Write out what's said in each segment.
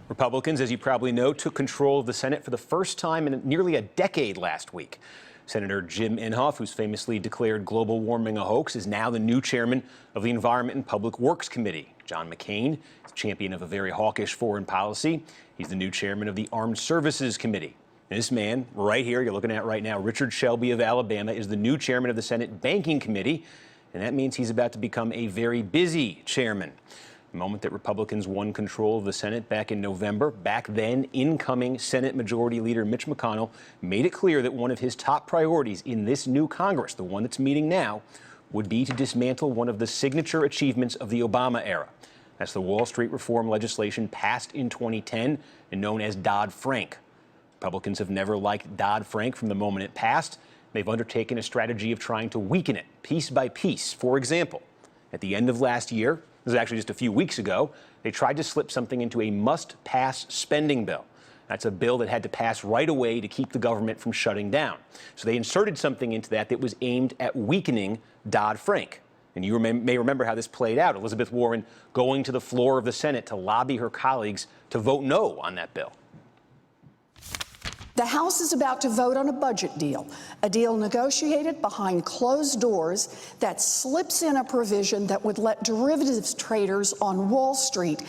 Republicans, as you probably know, took control of the Senate for the first time in nearly a decade last week. Senator Jim Inhofe, who's famously declared global warming a hoax, is now the new chairman of the Environment and Public Works Committee. John McCain is a champion of a very hawkish foreign policy. He's the new chairman of the Armed Services Committee. And this man right here, you're looking at right now, Richard Shelby of Alabama, is the new chairman of the Senate Banking Committee. And that means he's about to become a very busy chairman. The moment that Republicans won control of the Senate back in November, back then incoming Senate Majority Leader Mitch McConnell made it clear that one of his top priorities in this new Congress, the one that's meeting now, would be to dismantle one of the signature achievements of the Obama era. That's the Wall Street reform legislation passed in 2010 and known as Dodd-Frank. Republicans have never liked Dodd-Frank from the moment it passed. They've undertaken a strategy of trying to weaken it piece by piece. For example, at the end of last year, this is actually just a few weeks ago, they tried to slip something into a must-pass spending bill. That's a bill that had to pass right away to keep the government from shutting down. So they inserted something into that was aimed at weakening Dodd-Frank. And you may remember how this played out. Elizabeth Warren going to the floor of the Senate to lobby her colleagues to vote no on that bill. The House is about to vote on a budget deal, a deal negotiated behind closed doors that slips in a provision that would let derivatives traders on Wall Street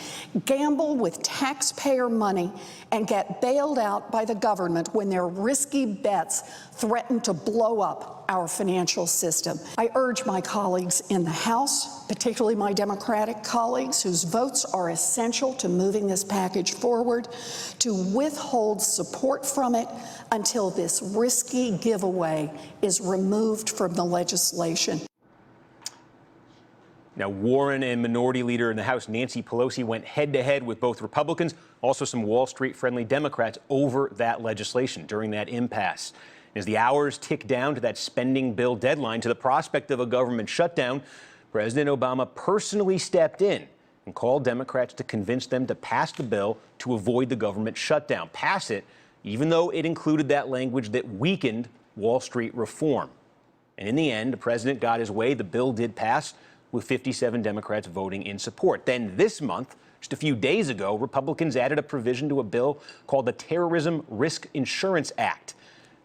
gamble with taxpayer money and get bailed out by the government when their risky bets threaten to blow up our financial system. I urge my colleagues in the House, particularly my Democratic colleagues whose votes are essential to moving this package forward, to withhold support from it until this risky giveaway is removed from the legislation. Now, Warren and Minority Leader in the House Nancy Pelosi went head-to-head with both Republicans, also some Wall Street-friendly Democrats, over that legislation during that impasse. As the hours tick down to that spending bill deadline, to the prospect of a government shutdown, President Obama personally stepped in and called Democrats to convince them to pass the bill to avoid the government shutdown. Pass it, even though it included that language that weakened Wall Street reform. And in the end, the president got his way. The bill did pass, with 57 Democrats voting in support. Then this month, just a few days ago, Republicans added a provision to a bill called the Terrorism Risk Insurance Act.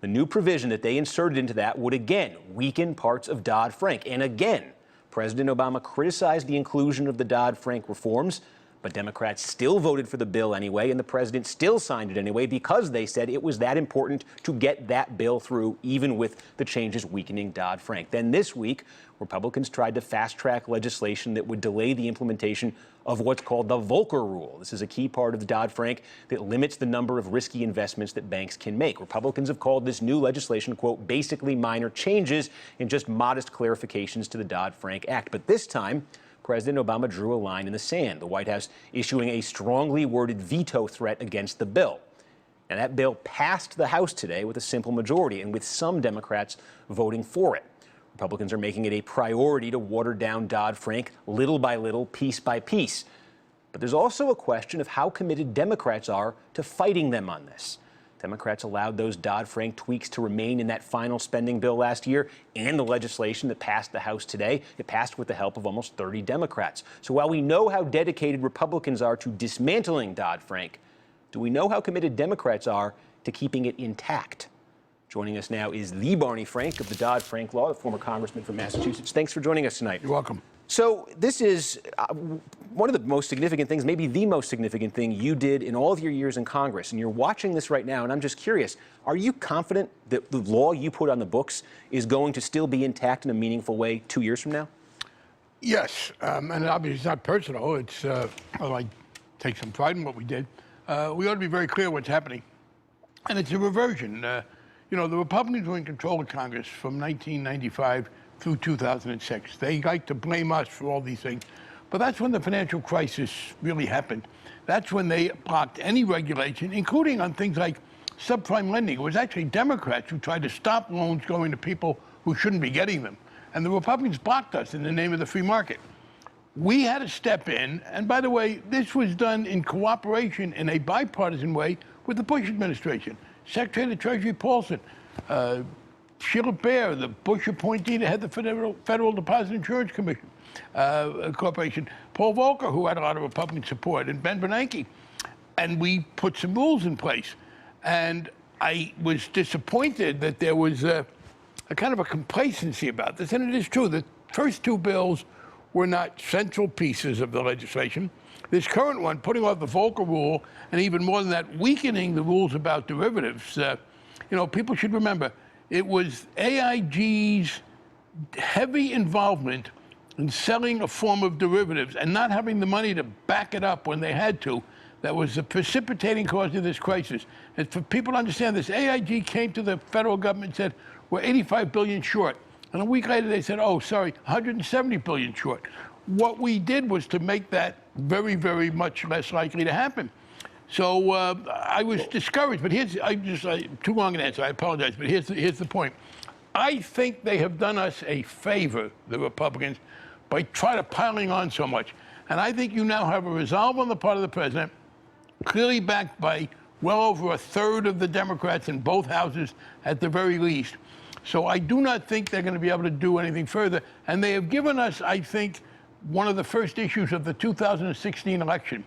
The new provision that they inserted into that would again weaken parts of Dodd-Frank. And again, President Obama criticized the inclusion of the Dodd-Frank reforms, but Democrats still voted for the bill anyway, and the president still signed it anyway because they said it was that important to get that bill through, even with the changes weakening Dodd-Frank. Then this week, Republicans tried to fast-track legislation that would delay the implementation of what's called the Volcker Rule. This is a key part of the Dodd-Frank that limits the number of risky investments that banks can make. Republicans have called this new legislation, quote, basically minor changes and just modest clarifications to the Dodd-Frank Act. But this time, President Obama drew a line in the sand, the White House issuing a strongly worded veto threat against the bill. And that bill passed the House today with a simple majority, and with some Democrats voting for it. Republicans are making it a priority to water down Dodd-Frank little by little, piece by piece. But there's also a question of how committed Democrats are to fighting them on this. Democrats allowed those Dodd-Frank tweaks to remain in that final spending bill last year and the legislation that passed the House today. It passed with the help of almost 30 Democrats. So while we know how dedicated Republicans are to dismantling Dodd-Frank, do we know how committed Democrats are to keeping it intact? Joining us now is the Barney Frank of the Dodd-Frank Law, the former congressman from Massachusetts. Thanks for joining us tonight. You're welcome. So this is one of the most significant things, maybe the most significant thing you did in all of your years in Congress. And you're watching this right now, and I'm just curious, are you confident that the law you put on the books is going to still be intact in a meaningful way 2 years from now? Yes, and obviously it's not personal. It's, although I take some pride in what we did, we ought to be very clear what's happening. And it's a reversion. You know, the Republicans were in control of Congress from 1995 through 2006. They like to blame us for all these things. But that's when the financial crisis really happened. That's when they blocked any regulation, including on things like subprime lending. It was actually Democrats who tried to stop loans going to people who shouldn't be getting them. And the Republicans blocked us in the name of the free market. We had to step in. And by the way, this was done in cooperation in a bipartisan way with the Bush administration. Secretary of the Treasury Paulson, Sheila Bair, the Bush appointee to head the Federal Deposit Insurance Commission Corporation, Paul Volcker, who had a lot of Republican support, and Ben Bernanke. and we put some rules in place. And I was disappointed that there was a kind of a complacency about this. And it is true, the first two bills were not central pieces of the legislation. This current one, putting off the Volcker rule, and even more than that, weakening the rules about derivatives. People should remember, it was AIG's heavy involvement in selling a form of derivatives and not having the money to back it up when they had to that was the precipitating cause of this crisis. And for people to understand this, AIG came to the federal government and said, we're 85 billion short. And a week later they said, oh, sorry, 170 billion short. What we did was to make that very, very much less likely to happen. So I was discouraged, but too long an answer, I apologize, but here's the point. I think they have done us a favor, the Republicans, by trying to piling on so much. And I think you now have a resolve on the part of the president, clearly backed by well over a third of the Democrats in both houses at the very least. So I do not think they're going to be able to do anything further. And they have given us, I think, one of the first issues of the 2016 election.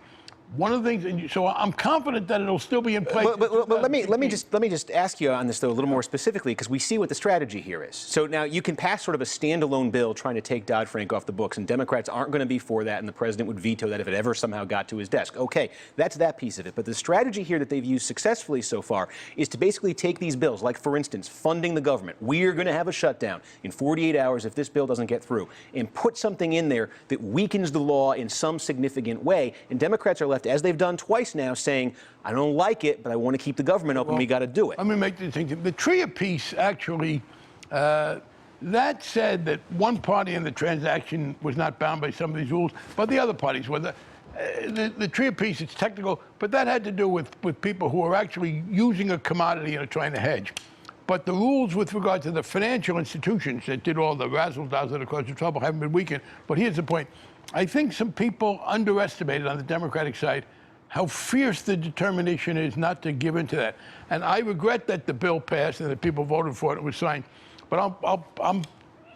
One of the things, and so I'm confident that it'll still be in place. But let me just ask you on this though a little more specifically, because we see what the strategy here is. So now you can pass sort of a standalone bill trying to take Dodd-Frank off the books, and Democrats aren't going to be for that, and the president would veto that if it ever somehow got to his desk. Okay, that's that piece of it. But the strategy here that they've used successfully so far is to basically take these bills, like for instance, funding the government. We're going to have a shutdown in 48 hours if this bill doesn't get through, and put something in there that weakens the law in some significant way. And Democrats are left, as they've done twice now, saying, I don't like it, but I want to keep the government open. We got to do it. Let me make the thing. The TRIA piece, actually, that said that one party in the transaction was not bound by some of these rules, but the other parties were. The TRIA piece, it's technical, but that had to do with people who are actually using a commodity and are trying to hedge. But the rules with regard to the financial institutions that did all the razzle-dazzle that caused the trouble haven't been weakened. But here's the point. I think some people underestimated on the Democratic side how fierce the determination is not to give in to that. And I regret that the bill passed and that people voted for it and it was signed. But I'm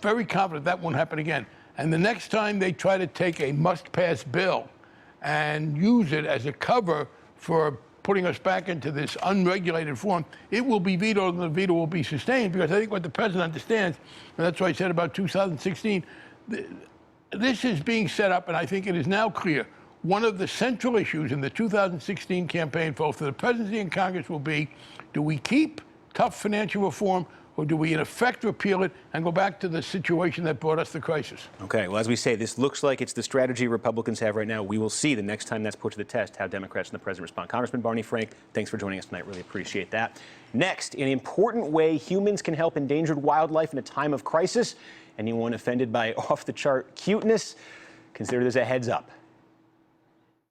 very confident that won't happen again. And the next time they try to take a must-pass bill and use it as a cover for putting us back into this unregulated form, it will be vetoed and the veto will be sustained, because I think what the president understands, and that's what I said about 2016, this is being set up, and I think it is now clear, one of the central issues in the 2016 campaign, both for the presidency and Congress, will be, do we keep tough financial reform, or do we in effect repeal it and go back to the situation that brought us the crisis? Okay, well, as we say, this looks like it's the strategy Republicans have right now. We will see the next time that's put to the test how Democrats and the president respond. Congressman Barney Frank, thanks for joining us tonight. Really appreciate that. Next, in an important way humans can help endangered wildlife in a time of crisis. Anyone offended by off-the-chart cuteness, consider this a heads up.